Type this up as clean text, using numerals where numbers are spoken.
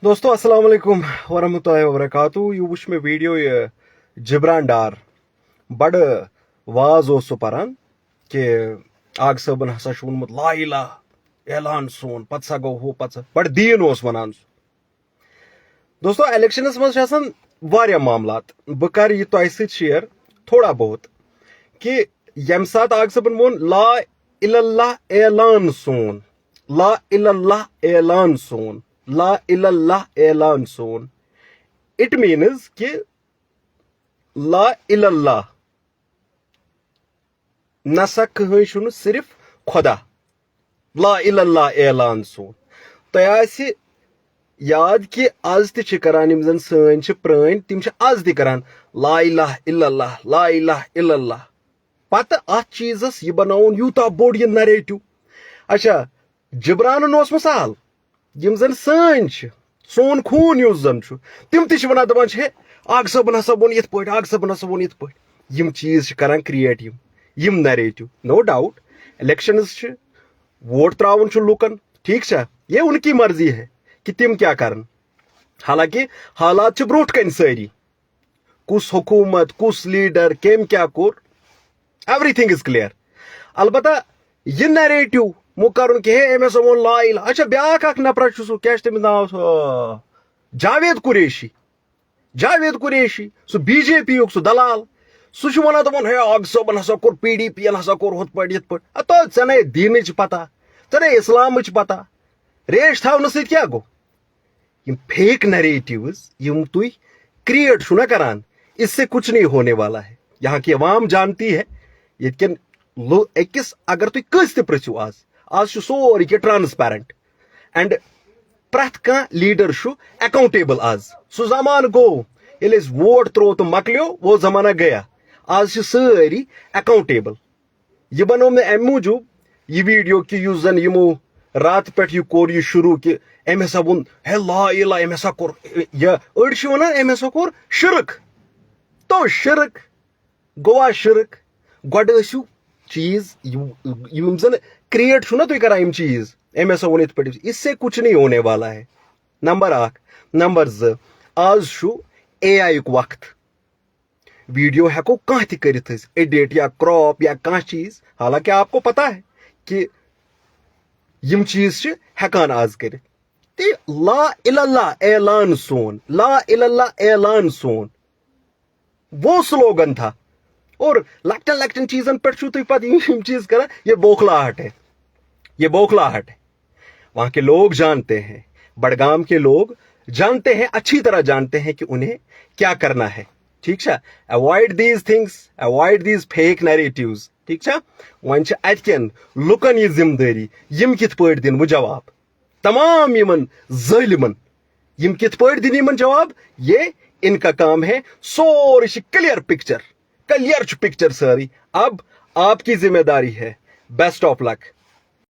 दोस्तों अस्सलाम वालेकुम वरहमतुल्लाहि वबरकातुहू यह वुच मे वीडियो जिब्रान डार बड़ वाज ओस सु परन कि आग सबन हसा छु वोनमुत ला इलाहा ऐलान सोन पत सा गो हो पत बड़ दीन ओस वनान दोस्तों इलेक्शनस मज आसान वारिया मामलात बह कर यह तोह सत शेयर थोड़ा बहुत कि यम सात आग सबन वोन ला इल्लल्लाह ऐलान सोन ला इल्लल्लाह ऐलान सोन ला इल्लल्लाह ऐलान सोन इट मीन्स कि ला इल्लल्लाह नसा कहीं शुन सिर्फ खुदा ला इल्लल्लाह ऐलान सोन तह याद कि आज त करान यम जन सन प्रान तिम आज त करान ला इलाहा इल्लल्लाह ला इलाहा इल्लल्लाह पत अत चीजस यह बनावन यूता बोड़ यह नरेटिव अच्छा जिब्रान ओस मिसाल यम जन सन सोन खून युस जन तिम ति वनान दपान है आग सबन हसा वोन यथ पट आग सबन हसा वोन यथ पट यम चीज करान क्रिएट यम narrative no doubt elections vote त्रावन लुकन ठीक ये उनकी मर्जी है कि तिम क्या करन हालांकि हालात ब्रोट कन सारी कुस हुकूमत कुस लीडर केम क्या कोर एवरीथिंग इज क्लियर अलबत्ता यह नरेटिव मो कर कि हे एम वो ला इलाहा अच्छा ब्याक नफर क्या तमिस नाव जावेद कुरैशी सह बीजेपी सह दलाल सह वन दपान हे आग सबन हसा कोर PDP हसा कोर हुत पट यथ पट तो ऐ दीन पता ऐ इस्लाम पता रेश थवन सत क्या गो यम फेक नरेटिव्स यम तुम क्रिएट छु ना करान इससे कुछ नहीं होने वाला है। यहाँ की अवाम जानती है यन अकिस अगर तुम कस पृथ्व आज सोरी कि ट्रांसपेरेंट एंड प्रथ कह लीडर अकाउंटेबल आज सह जमान गो ये वोट त्रो तो मकलो वो जमाना गया आज सारी अकाउंटेबल यह बनो मे अम मूजूब यह वीडियो कि जन यमो रात पे यह कोर यह शुरू कि अम हसा वोन हे ला इलाहा अम हसा कोर अड़ वन अम हसा कोर शिरक तो शिरक गोवा शिरक गोड चीज यम जन क्रिएट छु ना तुम करान चीज अम हसा वोन पे इससे कुछ नहीं होने वाला है। नंबर 1 नंबर 2 आज AI युक वक्त वीडियो हेको कह त एडिट या क्रॉप या कह चीज हालांकि आपको पता है कि यम चीज हेकान आज कर ला इल्लल्लाह ऐलान सोन ला इल्लल्लाह ऐलान सोन वो स्लोगन था और लकटन लकटन चीजन पे तुम पम चीज कर ये बौखलाहट है ये बौखलाहट है। वहां के लोग जानते हैं बड़गाम के लोग जानते हैं अच्छी तरह जानते हैं कि उन्हें क्या करना है ठीक है। Avoid these things avoid these fake narratives ठीक है। वन अतकन लुकन यह जिम्मेदारी यम कित पट दिन वो जवाब तमाम यमन जालिमन यम कित पट दिन यमन जवाब ये इनका काम है सोरी क्लियर पिक्चर सारी अब आपकी जिम्मेदारी है। Best of luck.